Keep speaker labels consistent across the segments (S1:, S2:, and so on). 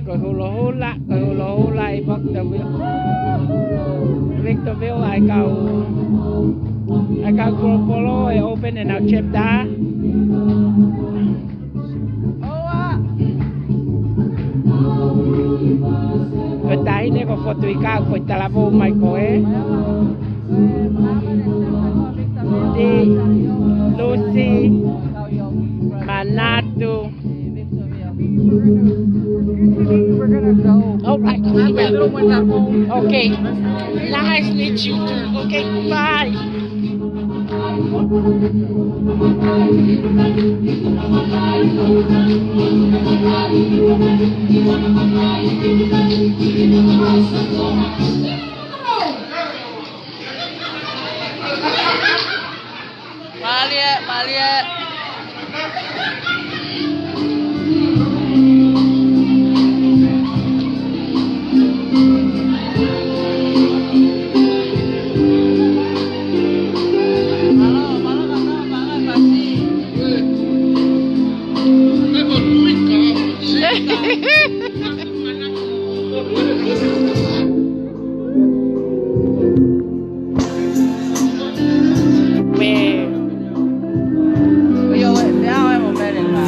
S1: Coi hulohula I Victorville I got Gropolo I open and now chip da. Coi tahi ne ko foto I ka coi talavo mai ko Di Lucy Manatu.
S2: We're gonna go.
S1: All right. Okay. Nice to meet you too. Okay. Bye.
S2: Malia.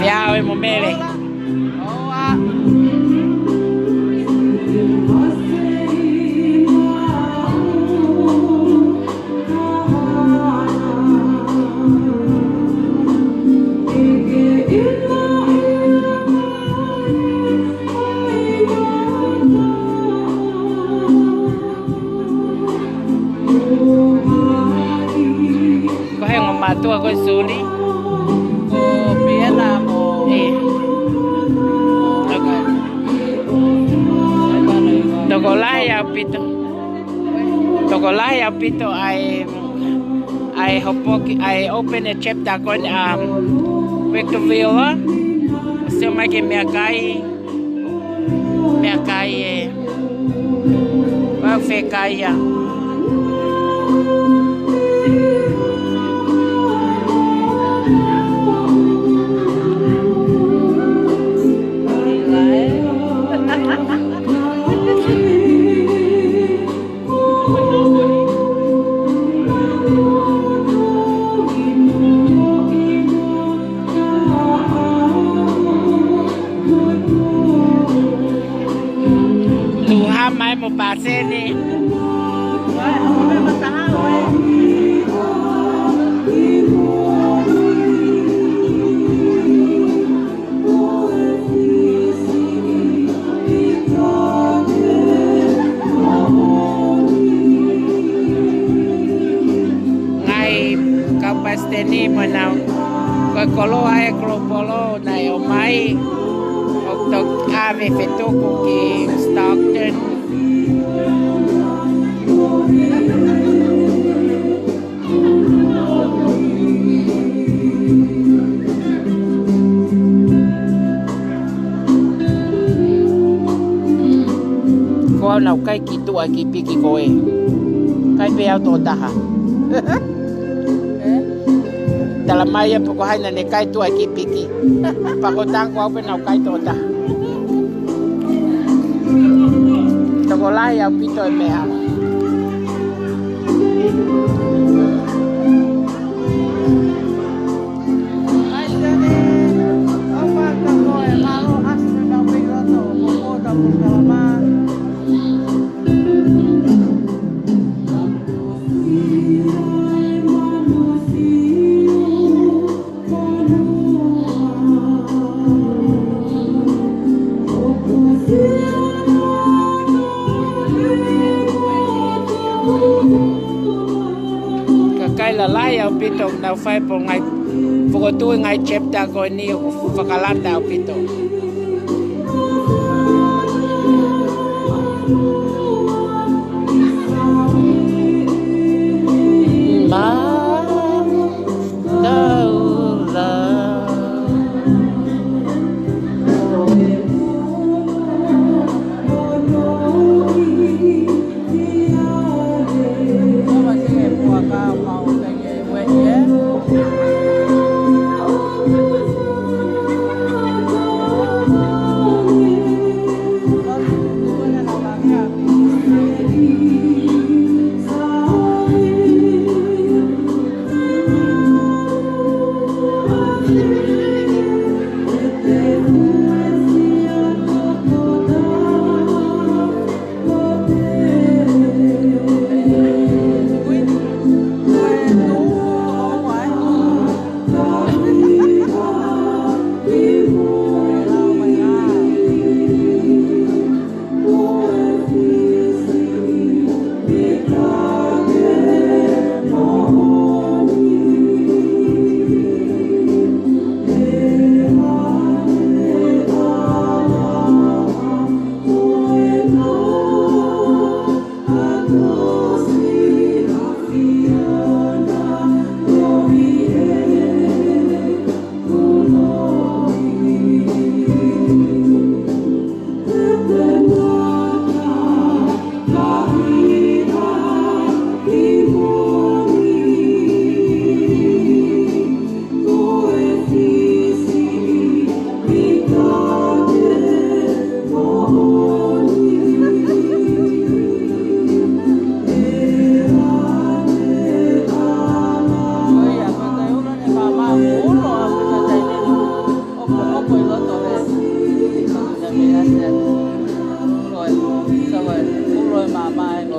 S1: Fiao e momele. Có hay ngomong matua ko suli. Togolaya pito I open a chapter called Victorville. So make meakai fekaya. Mai một bà xe đi. Ngày cao pasteni mà nào coi colo ai cropolo này ở mai Octo ave fetoco que Stockton. Ko nào kai ki tua ki piki ko e. Kai pe auto taha. Dalam maya poko haina ne kai tua ki piki. Pakotang ko pe nào kai to taha. Togolaya pito e mea. La lai au pito na fai po ngai po tu ngai chepta ko ni fakalata au pito ma daula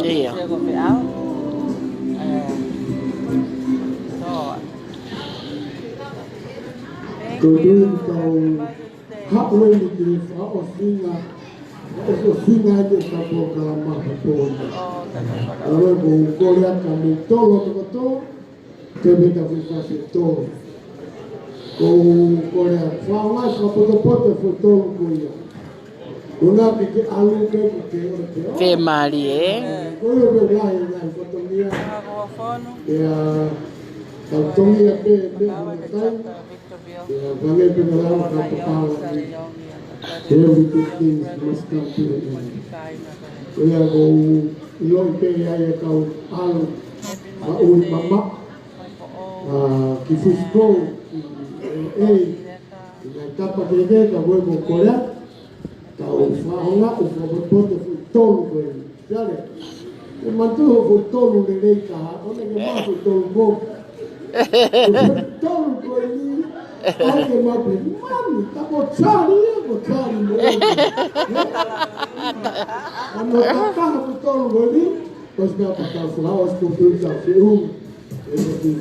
S1: Iya.
S3: Kemudian kau hak lagi di apa singa, itu singa itu kamu kalamah betul. Kalau kau lihat kamu tolong betul, kebeda fungsi tolong. Kau lihat fawaz kamu betul betul kau ya. Una pikir alu ke orang
S1: Fe Marie.
S3: kau yang berlai dengan fotonya. Ya, fotonya ke ya, kami pengalaman kapal dia bikin maskap ini. Ya, kau ilong pe ya kau al maun mama, kifus kau, tapa kerja kau boleh koyak, kau faham kau betul tol kau, jadi, mantu betul lelaki kah, orang yang masuk betul kau. Betul kau ini, orang yang mampu, mami, tak mau cari. Anu tak betul kau ini, pas nak pakai selawas kumpul jauh, jadi,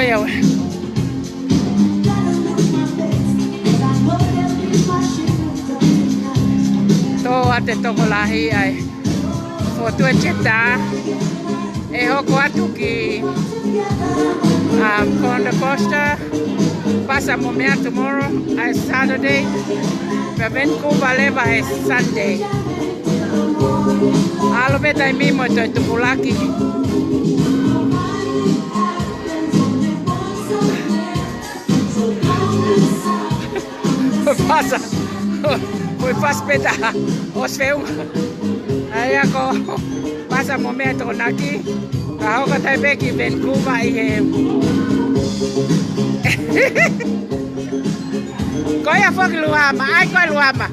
S1: Oya we. Toa te toko lahi ai. O tue cheta. E hoko atu ki Conda Costa. Pasa mo mea tomorrow is Saturday. Pe Vancouver leva is Sunday. Alo beta I mimo to tukulaki. Pasa. Foi faz peta os feu. Aí ako pasa momento naki. Ako ka tayo beki Vancouver ihe. Koya fog luama, ay ko luama.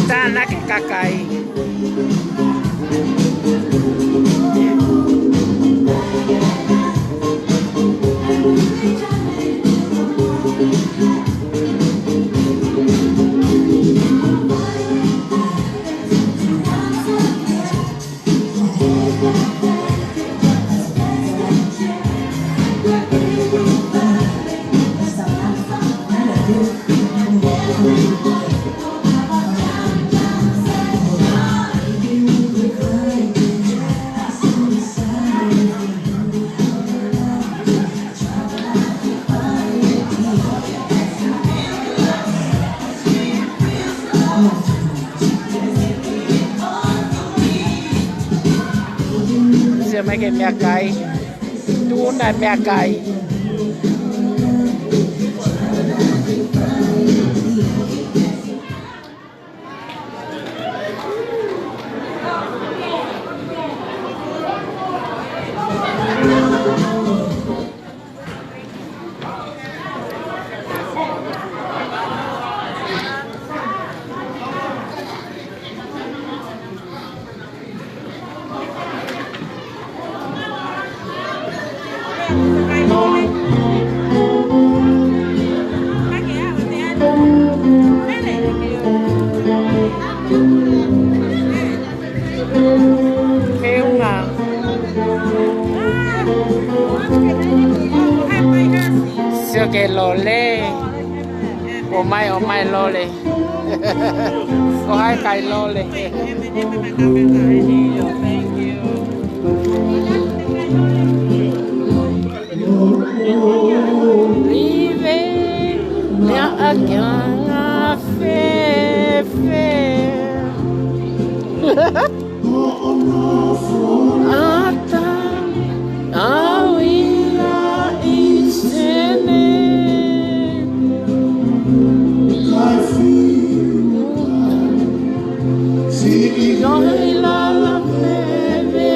S1: Tana ke kakai. Giờ mấy cái mẹ cày, đu này mẹ cày. Siêu cái lò lê, ô mai lò lê, có hai cái lò lê. Rive, mẹ aganga fe fe. Ata, awila isene. Yohila la bebe.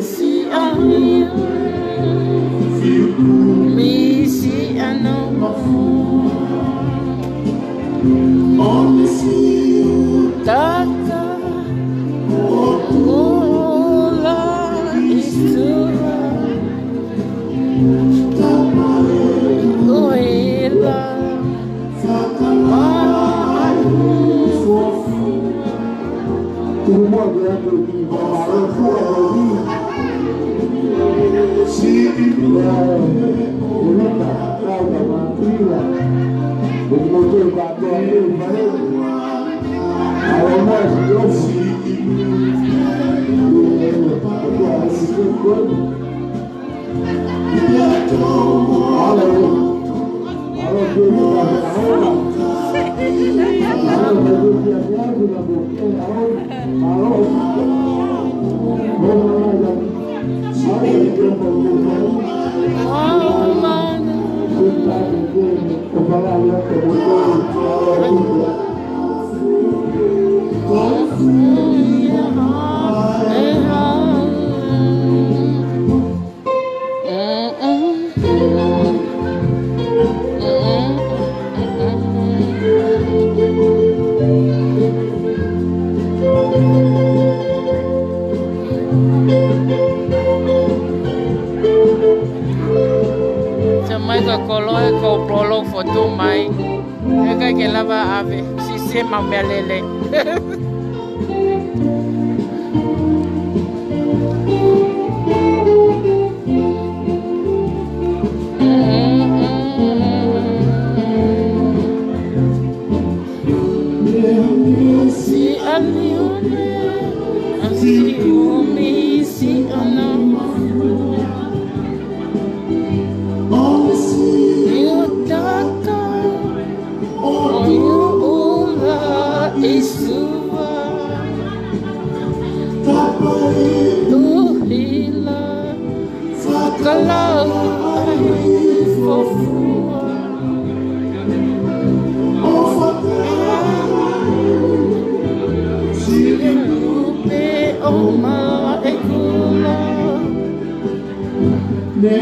S1: Si ahia, mi si ano, tata, hulohula istura, hulohula. kolo e ko prolo foto mai. E ka ke lava ave. Si se mamelele. Si alione, si umi, si anama. Yutaka, hulohula isua, tuhila, kalau fofua. Lupe oma ekula, lupe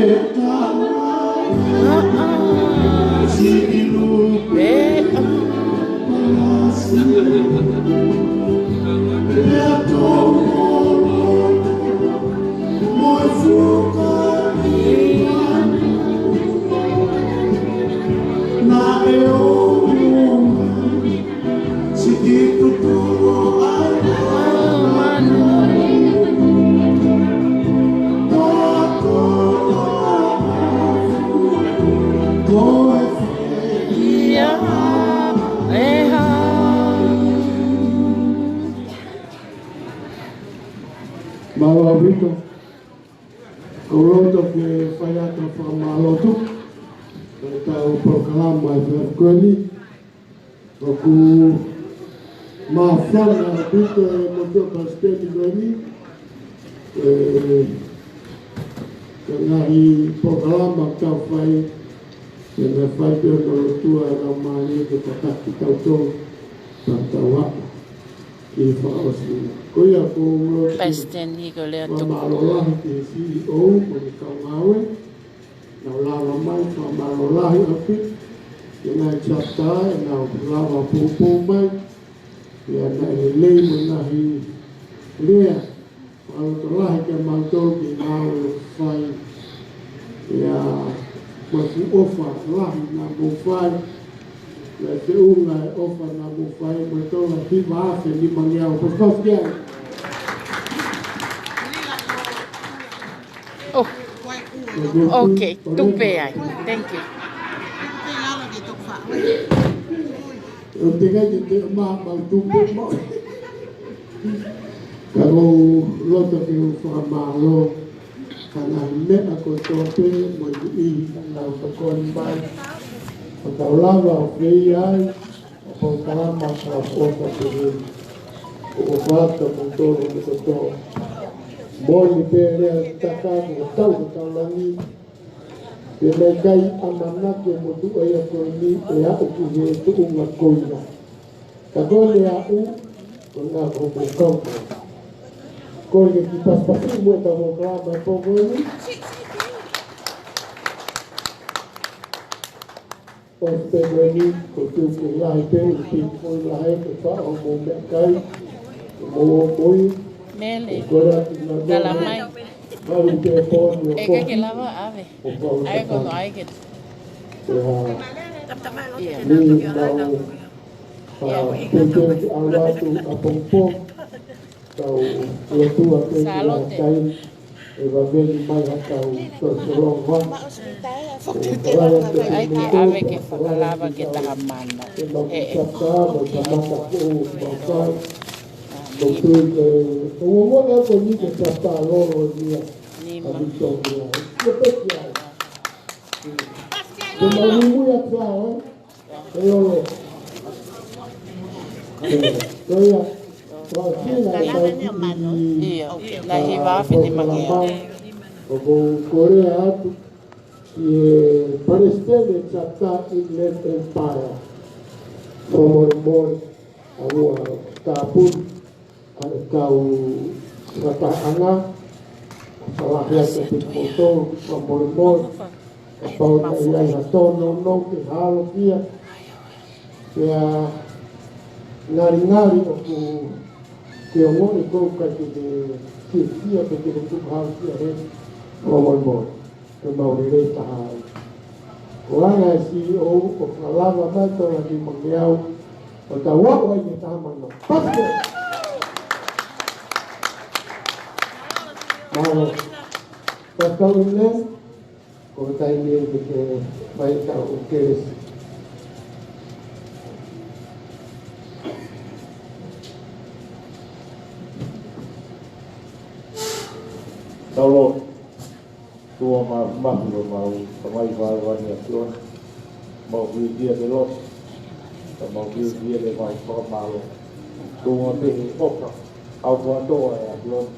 S3: Malabrito, coloto que falhata para maloto, então o programa vai ver coelho, porque uma forma de motor bastante grande, ngaahi programa que vai ter no tua na mania de tocar que tautou tauwa e fala assim.
S1: Pasteni ko le atu.
S3: Malolahi ke CEO mo ni Kaungawe. Na ulawa mai pa malolahi api. Ina chata na ulawa pupu mai. Ya na lei mo nahi lea. Malolahi ke maltol ki nawe fai. Ya masu ofa lahi na mufai. Ya te unga ofa na mufai mo tola hi maafe ni mangiao. Pos kia.
S1: Oh, okay, tupe ai. Thank you.
S3: Eu peguei de uma tupe mo. Kalau lota que eu famalo, kana me ako tope mo i na pakon mai. Kalau lava frei ai, o kalama sa osa que o fato motor do motor. Boli pere taka ko tau ko lani pe me kai amana ke mo tu ai ko ni e a ku he tu nga ko ina ka ko le a u ko na ko ko ko le ki pas pas mo ta mo ka ma ko ni o te ni ko tu ko la pe ki ko la he ko fa o mo me kai mo moi
S1: Mele. Galamai. Eka que lava ave. Ai como ai que. Salote. Ai que ave que lava que tá amanda.
S3: Uomo è così che si sta loro via a Vittoria. Che peccato. Come lui a fare, e io lo. Io
S1: na hiva fiti mangia.
S3: Con Corea che Palestina chatta Inland Empire. Como mor a tapun kau kata anak salah lihat di foto nombor atau yang atau nong ke hal dia ya ngari aku kau itu kaki dia begitu hal dia nombor kembali taha Wala CEO o kalama mai tola ni mangiau o tawa o ni tamano. Paske. Mau pasal ini ko tayo ni ke mai ta o kes.
S4: Taulo tua mahlo mau kamai varvani apion mau dia de los mau dia de vai formalo tua te oka au quando é apion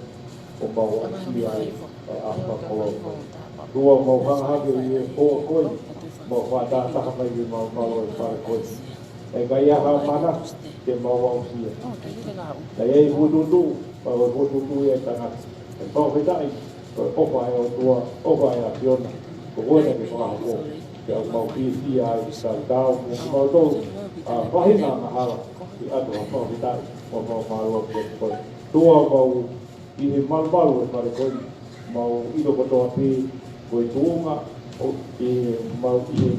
S4: o mau ai apa kalau tua mau ha ge o koi mau fata ta mai mau malo para koi e gaya ha mana ke mau au sia dai bududu para bududu e tanat Pau fitai, opa e o tua, opa e a piona, ko wone ke whakaho, ke au mau pisi ai, sa tau, mau tau, wahina na hala, i atu a pau fitai, o mau marua ke koe. Tua mau, i he malu e pare koe, mau ilo kotoa pi, koe tuunga, i mau i he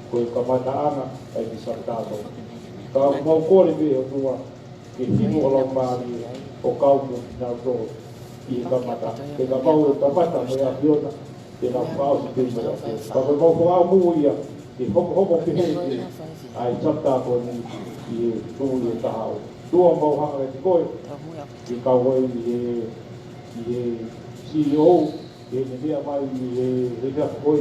S4: koe kamataanga, ai ki sa tau. Ka mau kore pe o tua, ke hinu o lau maari, o kaupu, nā tō, i kamata, ke ka pau e kamata me a piona, ke na pau si tei mea pe. Ka pe mau ko au muia, ke hopo ke hei, ai chapta ko ni, i tūi e tahao. Tua mau hanga e te koe, ke kau e CEO, ke ne mea mai i he mea koe,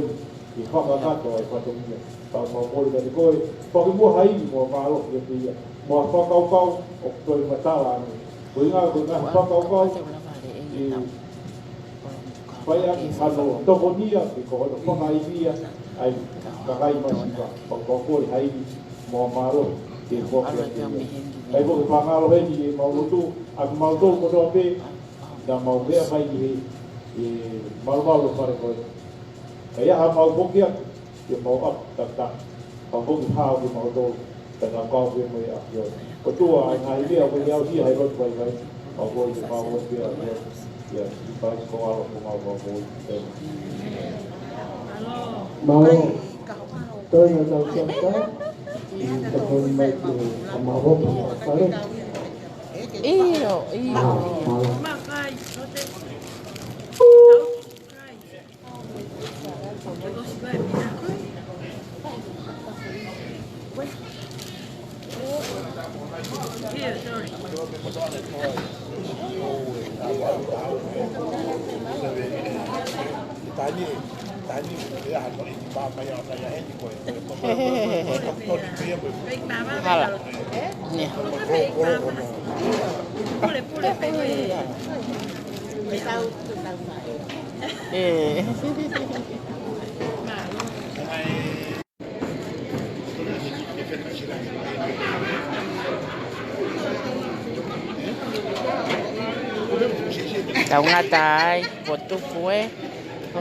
S4: i whakakato ai whatomia. Ka mau mori ka te koe, whake mua haini mua mālo ke te ia. Mua whakaukau, o koe matala ane. Koe ngā whakaukau, pai aki hano tokonia ki ko hono whakaibia ai kakai masika whakakori haini mua maro ke whoki a te ai whoki whangalo heni e maurotu aki maurotu konoa pe na mau mea mai e maumalo whare koe kai aha mau whoki aki ke mau ap tak whoki hao ke maurotu tanga kau ke mai aki o ko tua ai ngāhi mea koe au hi hai rotu vai vai au koe ke mau ke aki o ya, faz com a
S3: Mau tôi là đầu tiên đó tập trung mấy cái mà hộp phải
S1: Iyo.
S5: Tani ya hano i mama ya na ya heni ko
S1: Hala. Nih. Tao nga tai, botu fue,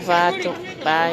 S1: vato, tai.